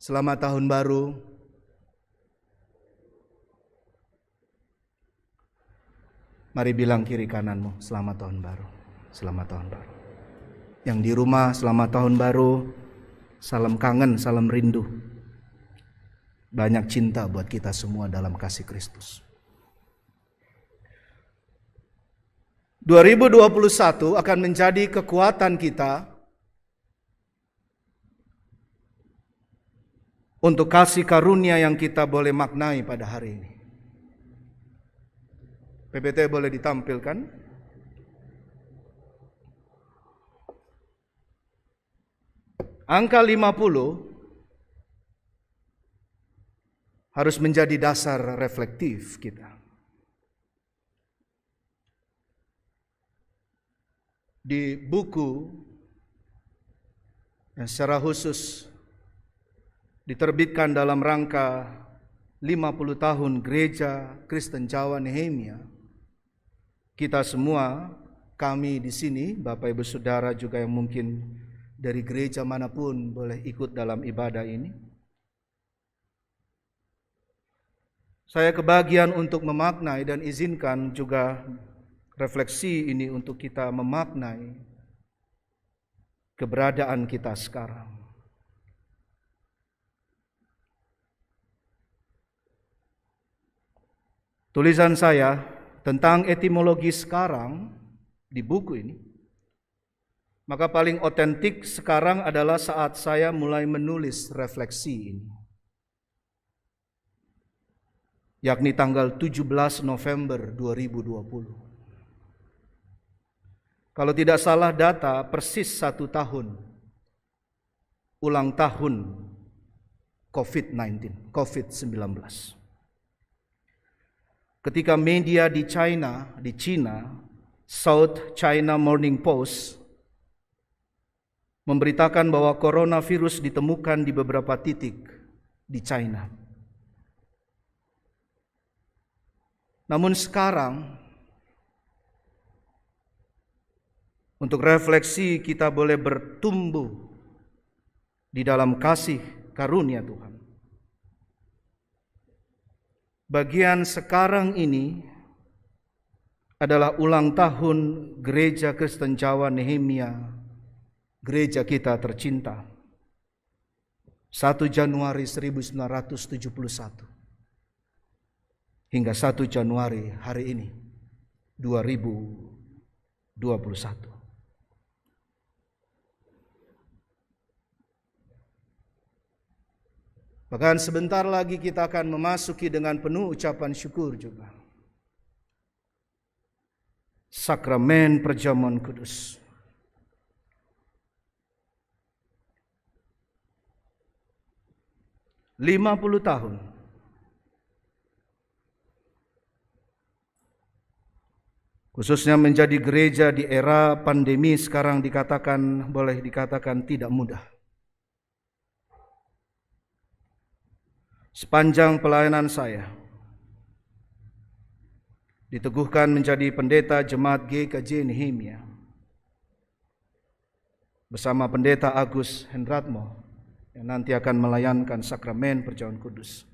Selamat tahun baru. Mari bilang kiri kananmu, selamat tahun baru. Selamat tahun baru. Yang di rumah, selamat tahun baru. Salam kangen, salam rindu. Banyak cinta buat kita semua dalam kasih Kristus. 2021 akan menjadi kekuatan kita untuk kasih karunia yang kita boleh maknai pada hari ini. PPT boleh ditampilkan. Angka 50 harus menjadi dasar reflektif kita. Di buku yang secara khusus diterbitkan dalam rangka 50 tahun Gereja Kristen Jawa Nehemia, kita semua, kami di sini, Bapak Ibu Saudara juga yang mungkin dari gereja manapun boleh ikut dalam ibadah ini. Saya kebagian untuk memaknai dan izinkan juga refleksi ini untuk kita memaknai keberadaan kita sekarang. Tulisan saya tentang etimologi sekarang di buku ini, maka paling otentik sekarang adalah saat saya mulai menulis refleksi ini, yakni tanggal 17 November 2020. Kalau tidak salah data, persis 1 tahun ulang tahun COVID-19. Ketika media di China, South China Morning Post memberitakan bahwa coronavirus ditemukan di beberapa titik di China. Namun sekarang, untuk refleksi kita boleh bertumbuh di dalam kasih karunia Tuhan. Bagian sekarang ini adalah ulang tahun Gereja Kristen Jawa Nehemia, gereja kita tercinta. 1 Januari 1971 hingga 1 Januari hari ini 2021. Bahkan sebentar lagi kita akan memasuki dengan penuh ucapan syukur juga sakramen perjamuan kudus. "50 tahun khususnya menjadi gereja di era pandemi sekarang boleh dikatakan tidak mudah. Sepanjang pelayanan saya diteguhkan menjadi pendeta jemaat GKJ Nehemia bersama pendeta Agus Hendratmo yang nanti akan melayankan sakramen perjamuan kudus.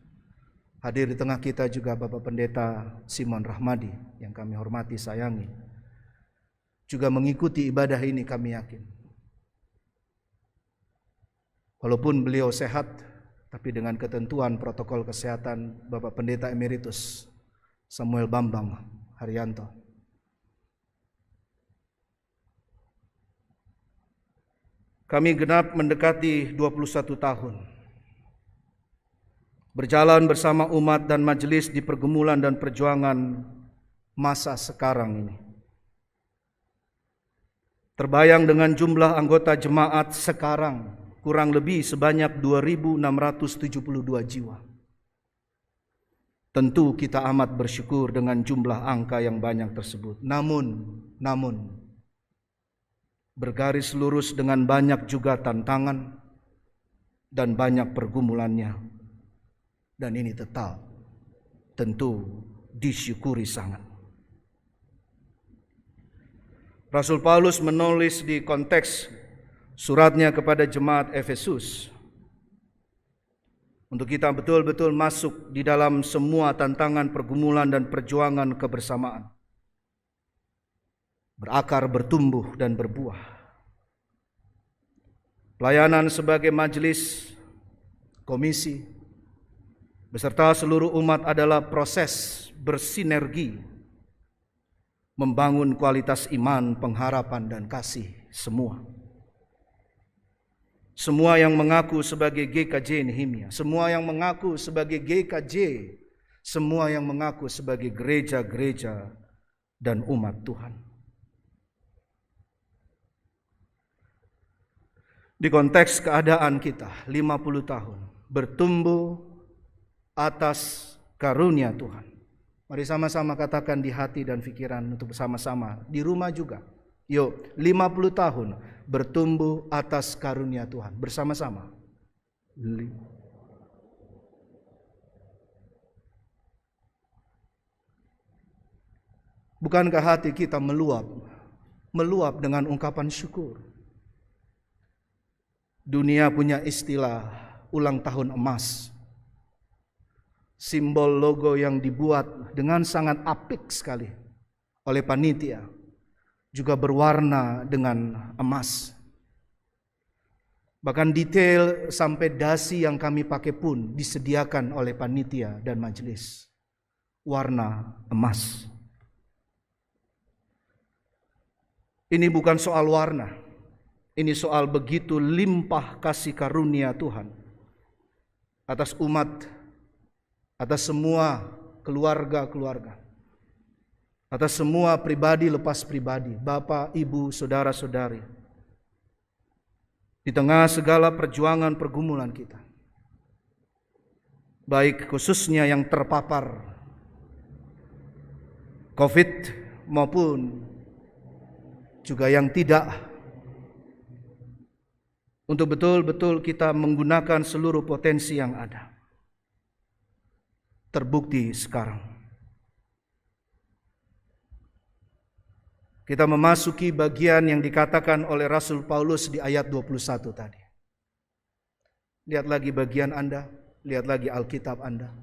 Hadir di tengah kita juga Bapak Pendeta Simon Rahmadi yang kami hormati sayangi. Juga mengikuti ibadah ini kami yakin. Walaupun beliau sehat, tapi dengan ketentuan protokol kesehatan Bapak Pendeta Emeritus Samuel Bambang Haryanto. Kami genap mendekati 21 tahun. Berjalan bersama umat dan majelis di pergumulan dan perjuangan masa sekarang ini. Terbayang dengan jumlah anggota jemaat sekarang kurang lebih sebanyak 2.672 jiwa. Tentu kita amat bersyukur dengan jumlah angka yang banyak tersebut. Namun, bergaris lurus dengan banyak juga tantangan dan banyak pergumulannya. Dan ini tetap tentu disyukuri sangat. Rasul Paulus menulis di konteks suratnya kepada jemaat Efesus untuk kita betul-betul masuk di dalam semua tantangan, pergumulan, dan perjuangan kebersamaan. Berakar, bertumbuh, dan berbuah. Pelayanan sebagai majelis, komisi, beserta seluruh umat adalah proses bersinergi, membangun kualitas iman, pengharapan, dan kasih semua. Semua yang mengaku sebagai GKJ Nehemia, semua yang mengaku sebagai GKJ, semua yang mengaku sebagai gereja-gereja dan umat Tuhan. Di konteks keadaan kita 50 tahun bertumbuh atas karunia Tuhan. Mari sama-sama katakan di hati dan pikiran untuk bersama-sama, di rumah juga. Yuk, 50 tahun bertumbuh atas karunia Tuhan bersama-sama. Bukankah hati kita meluap dengan ungkapan syukur? Dunia punya istilah ulang tahun emas. Simbol logo yang dibuat dengan sangat apik sekali oleh panitia, juga berwarna dengan emas. Bahkan detail sampai dasi yang kami pakai pun disediakan oleh panitia dan majelis. Warna emas. Ini bukan soal warna. Ini soal begitu limpah kasih karunia Tuhan atas umat, atas semua keluarga-keluarga, atas semua pribadi lepas pribadi, bapak, ibu, saudara-saudari. Di tengah segala perjuangan pergumulan kita, baik khususnya yang terpapar COVID maupun juga yang tidak, untuk betul-betul kita menggunakan seluruh potensi yang ada. Terbukti sekarang kita memasuki bagian yang dikatakan oleh Rasul Paulus di ayat 21 tadi. Lihat lagi bagian Anda, lihat lagi Alkitab Anda.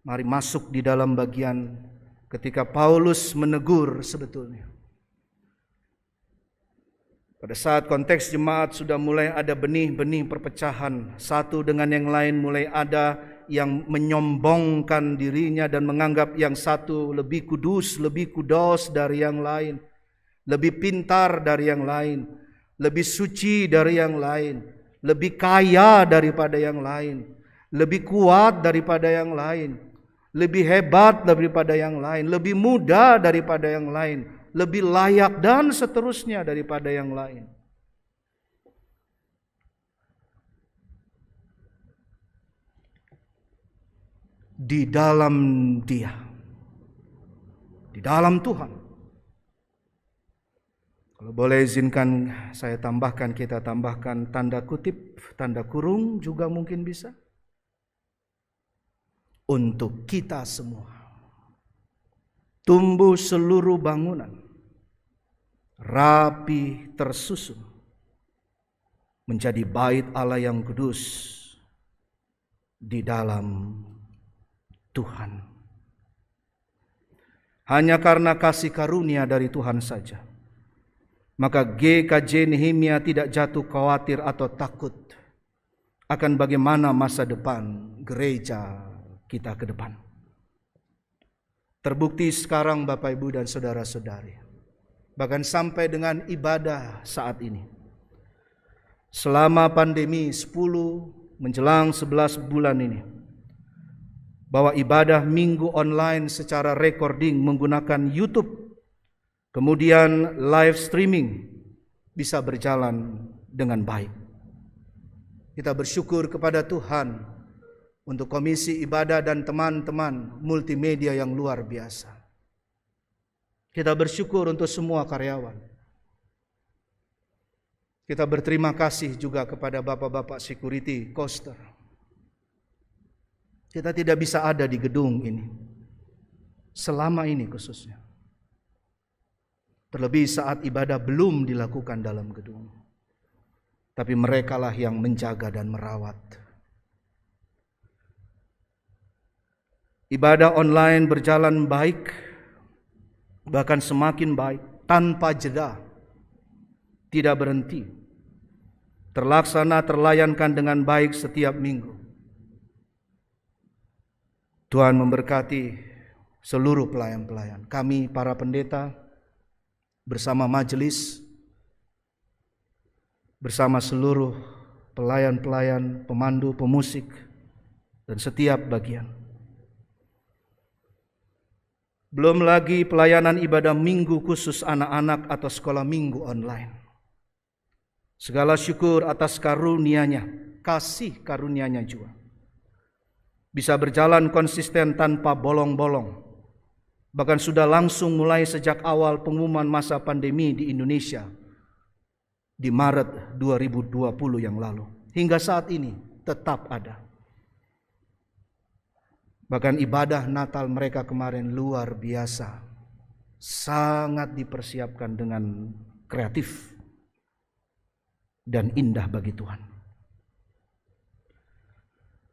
Mari masuk di dalam bagian ketika Paulus menegur sebetulnya. Pada saat konteks jemaat sudah mulai ada benih-benih perpecahan, satu dengan yang lain, mulai ada yang menyombongkan dirinya dan menganggap yang satu lebih kudus, lebih kudos dari yang lain, lebih pintar dari yang lain, lebih suci dari yang lain, lebih kaya daripada yang lain, lebih kuat daripada yang lain, lebih hebat daripada yang lain, lebih muda daripada yang lain, lebih layak dan seterusnya daripada yang lain. Di dalam Dia, di dalam Tuhan. Kalau boleh izinkan saya tambahkan, kita tambahkan tanda kutip, tanda kurung juga mungkin bisa. Untuk kita semua. Tumbuh seluruh bangunan, rapi tersusun, menjadi bait Allah yang kudus di dalam Tuhan. Hanya karena kasih karunia dari Tuhan saja, maka GKJ Nehemia tidak jatuh khawatir atau takut akan bagaimana masa depan gereja kita ke depan. Terbukti sekarang Bapak Ibu dan saudara-saudari, bahkan sampai dengan ibadah saat ini. Selama pandemi 10 menjelang 11 bulan ini, bahwa ibadah minggu online secara recording menggunakan YouTube, kemudian live streaming bisa berjalan dengan baik. Kita bersyukur kepada Tuhan untuk komisi ibadah dan teman-teman multimedia yang luar biasa. Kita bersyukur untuk semua karyawan. Kita berterima kasih juga kepada bapak-bapak security, koster. Kita tidak bisa ada di gedung ini selama ini khususnya. Terlebih saat ibadah belum dilakukan dalam gedung. Tapi merekalah yang menjaga dan merawat. Ibadah online berjalan baik, bahkan semakin baik, tanpa jeda, tidak berhenti, terlaksana, terlayankan dengan baik setiap minggu. Tuhan memberkati seluruh pelayan-pelayan. Kami para pendeta bersama majelis, bersama seluruh pelayan-pelayan, pemandu, pemusik, dan setiap bagian. Belum lagi pelayanan ibadah minggu khusus anak-anak atau sekolah minggu online. Segala syukur atas karunia-Nya, kasih karunia-Nya juga. Bisa berjalan konsisten tanpa bolong-bolong. Bahkan sudah langsung mulai sejak awal pengumuman masa pandemi di Indonesia di Maret 2020 yang lalu. Hingga saat ini tetap ada. Bahkan ibadah Natal mereka kemarin luar biasa. Sangat dipersiapkan dengan kreatif dan indah bagi Tuhan.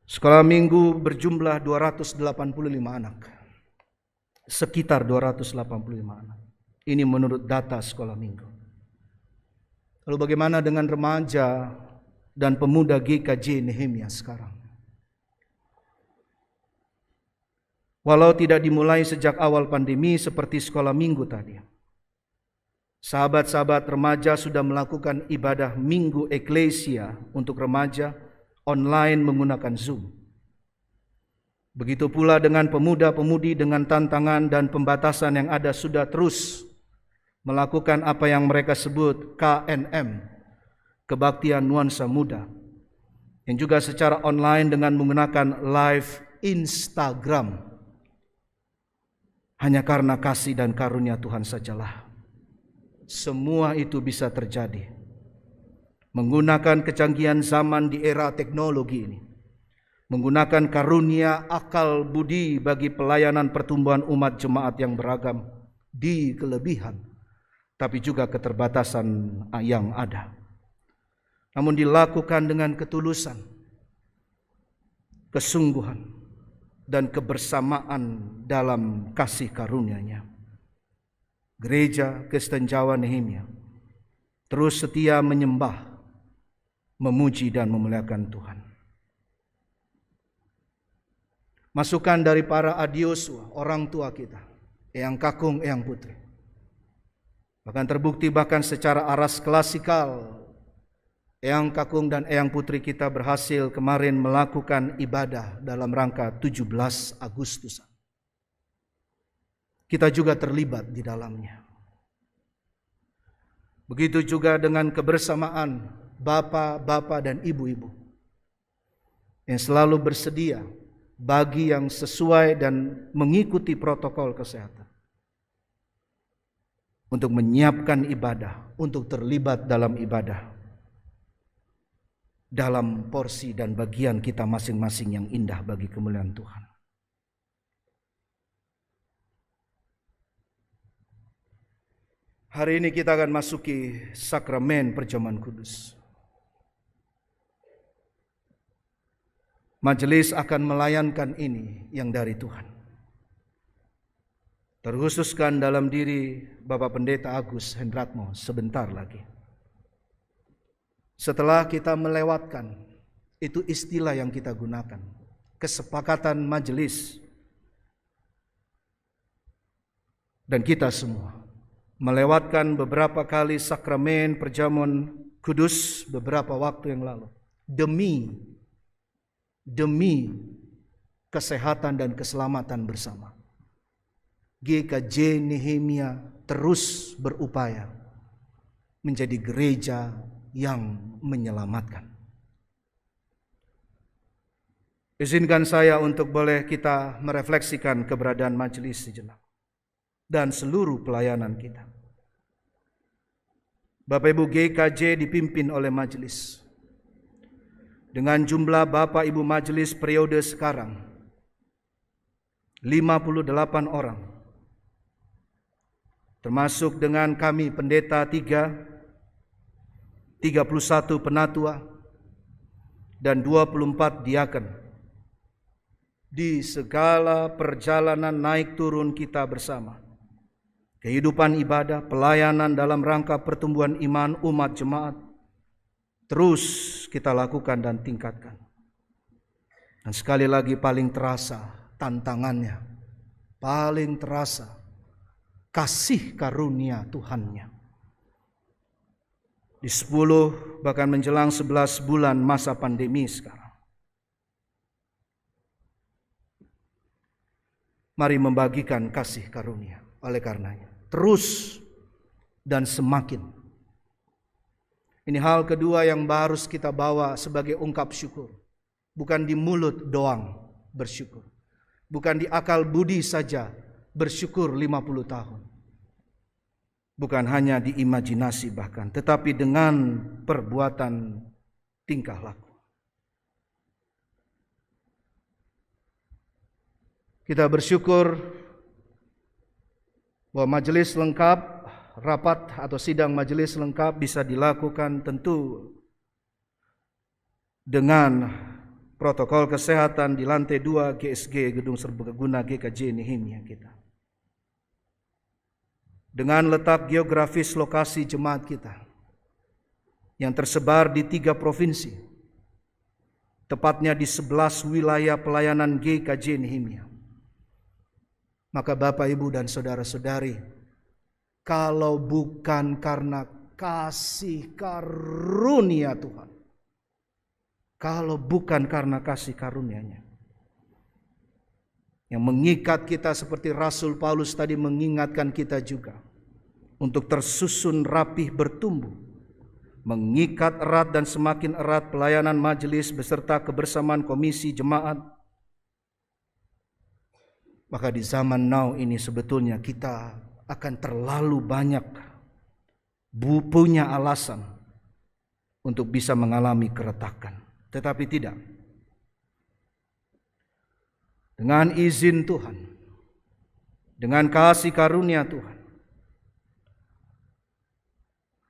Sekolah minggu berjumlah 285 anak. Sekitar 285 anak. Ini menurut data sekolah minggu. Lalu bagaimana dengan remaja dan pemuda GKJ Nehemia sekarang? Walau tidak dimulai sejak awal pandemi seperti sekolah minggu tadi, sahabat-sahabat remaja sudah melakukan ibadah minggu eklesia untuk remaja online menggunakan Zoom. Begitu pula dengan pemuda-pemudi dengan tantangan dan pembatasan yang ada sudah terus melakukan apa yang mereka sebut KNM, Kebaktian Nuansa Muda, yang juga secara online dengan menggunakan live Instagram. Hanya karena kasih dan karunia Tuhan sajalah semua itu bisa terjadi. Menggunakan kecanggihan zaman di era teknologi ini, menggunakan karunia akal budi bagi pelayanan pertumbuhan umat jemaat yang beragam di kelebihan, tapi juga keterbatasan yang ada. Namun dilakukan dengan ketulusan, kesungguhan, dan kebersamaan dalam kasih karunia-Nya. Gereja Kristen Jawa Nehemia terus setia menyembah, memuji dan memuliakan Tuhan. Masukan dari para adioswa, orang tua kita, Eyang Kakung, Eyang Putri, bahkan terbukti bahkan secara aras klasikal, Eyang Kakung dan Eyang Putri kita berhasil kemarin melakukan ibadah dalam rangka 17 Agustus. Kita juga terlibat di dalamnya. Begitu juga dengan kebersamaan bapak-bapak dan ibu-ibu yang selalu bersedia bagi yang sesuai dan mengikuti protokol kesehatan untuk menyiapkan ibadah, untuk terlibat dalam ibadah, dalam porsi dan bagian kita masing-masing yang indah bagi kemuliaan Tuhan. Hari ini kita akan masuki sakramen perjamuan kudus. Majelis akan melayankan ini yang dari Tuhan. Terkhususkan dalam diri Bapak Pendeta Agus Hendratmo sebentar lagi. Setelah kita melewatkan, itu istilah yang kita gunakan, kesepakatan majelis, dan kita semua melewatkan beberapa kali sakramen perjamuan kudus beberapa waktu yang lalu, demi kesehatan dan keselamatan bersama. GKJ Nehemia terus berupaya menjadi gereja yang menyelamatkan. Izinkan saya untuk boleh kita merefleksikan keberadaan majelis sejenak dan seluruh pelayanan kita. Bapak Ibu GKJ dipimpin oleh majelis dengan jumlah Bapak Ibu majelis periode sekarang 58 orang, termasuk dengan kami pendeta 3, 31 penatua, dan 24 diaken. di segala perjalanan naik turun kita bersama. Kehidupan ibadah, pelayanan dalam rangka pertumbuhan iman umat jemaat terus kita lakukan dan tingkatkan. Dan sekali lagi paling terasa tantangannya, paling terasa kasih karunia Tuhannya. Di 10 bahkan menjelang 11 bulan masa pandemi sekarang. Mari membagikan kasih karunia. Oleh karenanya, terus dan semakin. Ini hal kedua yang harus kita bawa sebagai ungkap syukur. Bukan di mulut doang bersyukur. Bukan di akal budi saja bersyukur 50 tahun. Bukan hanya di imajinasi bahkan, tetapi dengan perbuatan tingkah laku. Kita bersyukur bahwa majelis lengkap, rapat atau sidang majelis lengkap bisa dilakukan tentu dengan protokol kesehatan di lantai 2 GSG Gedung Serbaguna GKJ Nehemia kita. Dengan letak geografis lokasi jemaat kita yang tersebar di 3 provinsi, tepatnya di 11 wilayah pelayanan GKJ Nehemia. Maka Bapak, Ibu, dan saudara-saudari, kalau bukan karena kasih karunia Tuhan, kalau bukan karena kasih karunia-Nya yang mengikat kita seperti Rasul Paulus tadi mengingatkan kita juga untuk tersusun rapih bertumbuh, mengikat erat dan semakin erat pelayanan majelis beserta kebersamaan komisi jemaat, maka di zaman now ini sebetulnya kita akan terlalu banyak punya alasan untuk bisa mengalami keretakan. Tetapi tidak. Dengan izin Tuhan, dengan kasih karunia Tuhan,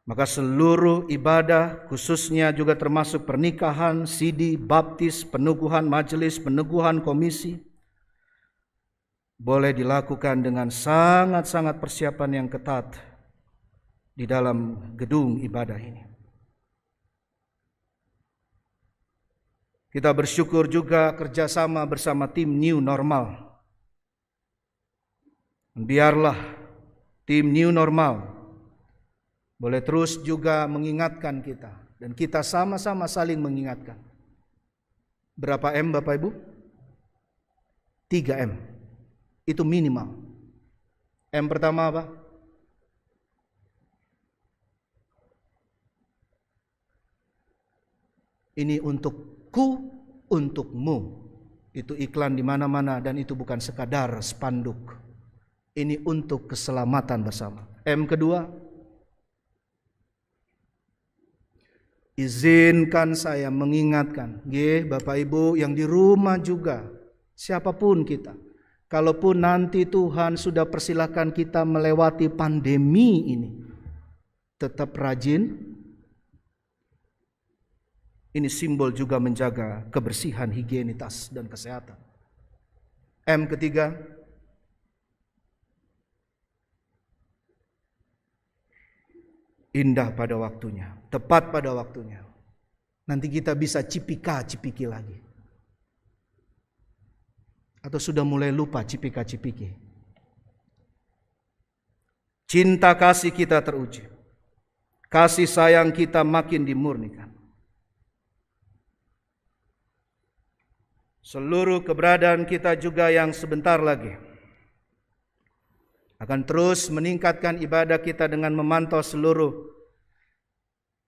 maka seluruh ibadah, khususnya juga termasuk pernikahan, sidi, baptis, peneguhan majelis, peneguhan komisi, boleh dilakukan dengan sangat-sangat persiapan yang ketat di dalam gedung ibadah ini. Kita bersyukur juga kerjasama bersama tim New Normal. Biarlah tim New Normal boleh terus juga mengingatkan kita. Dan kita sama-sama saling mengingatkan. Berapa M Bapak Ibu? 3M. Itu minimal. M pertama apa? Ini untukku, untukmu. Itu iklan di mana-mana dan itu bukan sekadar spanduk. Ini untuk keselamatan bersama. M kedua, izinkan saya mengingatkan, Bapak Ibu yang di rumah juga, siapapun kita. Kalaupun nanti Tuhan sudah persilahkan kita melewati pandemi ini, tetap rajin. Ini simbol juga menjaga kebersihan, higienitas, dan kesehatan. M ketiga, indah pada waktunya, tepat pada waktunya. Nanti kita bisa cipika-cipiki lagi. Atau sudah mulai lupa cipika-cipiki. Cinta kasih kita teruji. Kasih sayang kita makin dimurnikan. Seluruh keberadaan kita juga yang sebentar lagi akan terus meningkatkan ibadah kita dengan memantau seluruh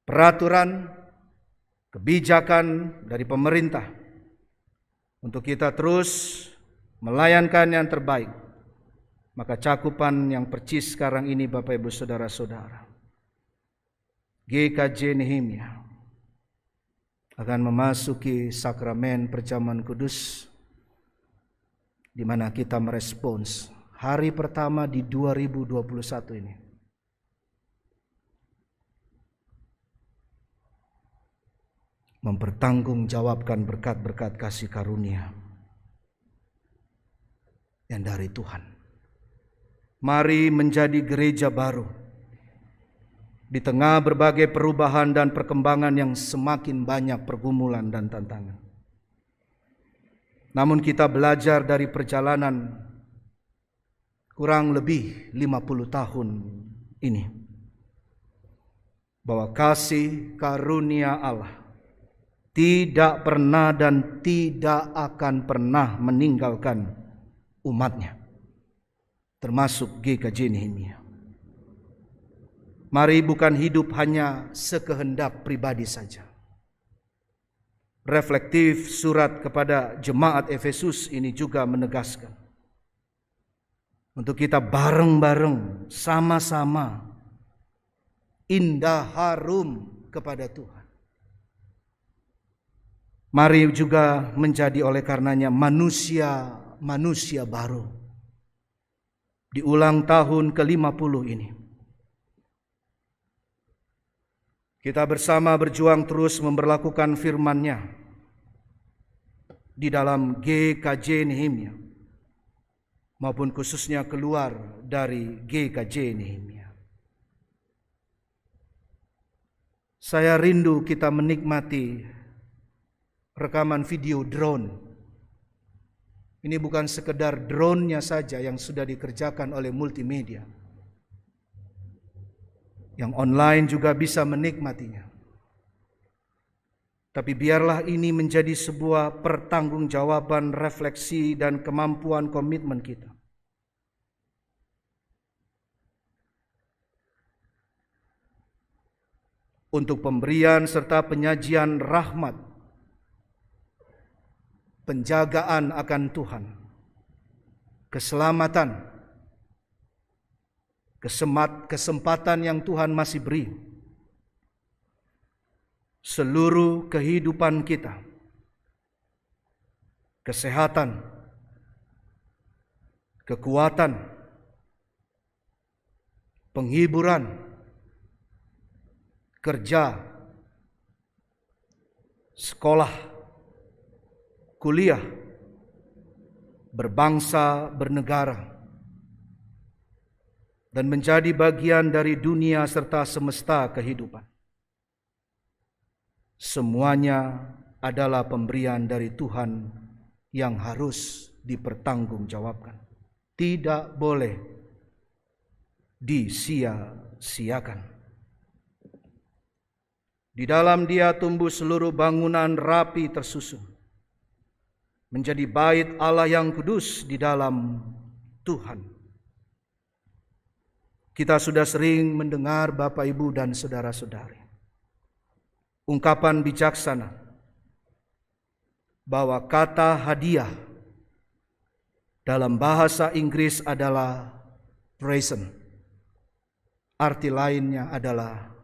peraturan, kebijakan dari pemerintah untuk kita terus melayankan yang terbaik. Maka cakupan yang percis sekarang ini Bapak Ibu Saudara-saudara, GKJ Nehemia akan memasuki sakramen perjamuan kudus di mana kita merespons hari pertama di 2021 ini. Mempertanggungjawabkan berkat-berkat kasih karunia yang dari Tuhan. Mari menjadi gereja baru di tengah berbagai perubahan dan perkembangan yang semakin banyak pergumulan dan tantangan. Namun kita belajar dari perjalanan kurang lebih 50 tahun ini, bahwa kasih karunia Allah tidak pernah dan tidak akan pernah meninggalkan umatnya, termasuk GKJ Nehemia. Mari bukan hidup hanya sekehendak pribadi saja. Reflektif surat kepada jemaat Efesus ini juga menegaskan untuk kita bareng-bareng sama-sama indah harum kepada Tuhan. Mari juga menjadi oleh karenanya manusia baru di ulang tahun ke-50 ini. Kita bersama berjuang terus memberlakukan firman-Nya di dalam GKJ Nehemia maupun khususnya keluar dari GKJ Nehemia. Saya rindu kita menikmati rekaman video drone. Ini bukan sekedar drone-nya saja yang sudah dikerjakan oleh multimedia. Yang online juga bisa menikmatinya. Tapi biarlah ini menjadi sebuah pertanggungjawaban, refleksi, dan kemampuan komitmen kita untuk pemberian serta penyajian rahmat, penjagaan akan Tuhan, keselamatan, kesempatan yang Tuhan masih beri, seluruh kehidupan kita, kesehatan, kekuatan, penghiburan, kerja, sekolah, kuliah, berbangsa, bernegara, dan menjadi bagian dari dunia serta semesta kehidupan. Semuanya adalah pemberian dari Tuhan yang harus dipertanggungjawabkan. Tidak boleh disia-siakan. Di dalam Dia tumbuh seluruh bangunan rapi tersusun, menjadi bait Allah yang kudus di dalam Tuhan. Kita sudah sering mendengar Bapak, Ibu, dan saudara-saudari ungkapan bijaksana bahwa kata hadiah dalam bahasa Inggris adalah present. Arti lainnya adalah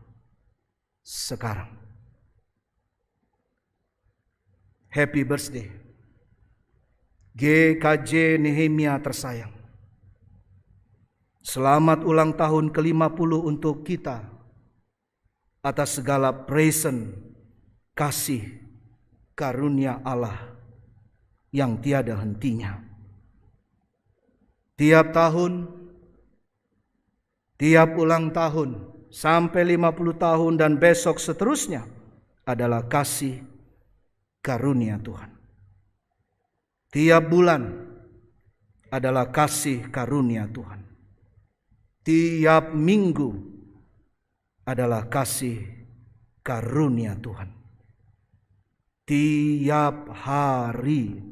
sekarang. Happy birthday GKJ Nehemia tersayang. Selamat ulang tahun ke-50 untuk kita atas segala present kasih karunia Allah yang tiada hentinya. Tiap tahun, tiap ulang tahun, sampai 50 tahun dan besok seterusnya adalah kasih karunia Tuhan. Tiap bulan adalah kasih karunia Tuhan. Tiap minggu adalah kasih karunia Tuhan. Tiap hari,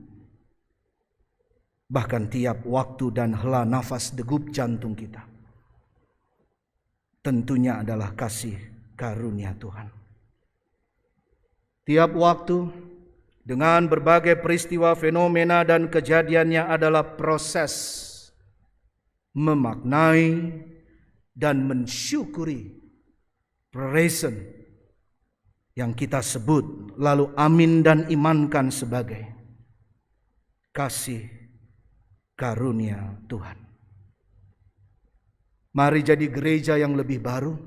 bahkan tiap waktu dan hela nafas degup jantung kita, tentunya adalah kasih karunia Tuhan. Tiap waktu dengan berbagai peristiwa, fenomena, dan kejadiannya adalah proses memaknai dan mensyukuri present yang kita sebut lalu amin dan imankan sebagai kasih karunia Tuhan. Mari jadi gereja yang lebih baru,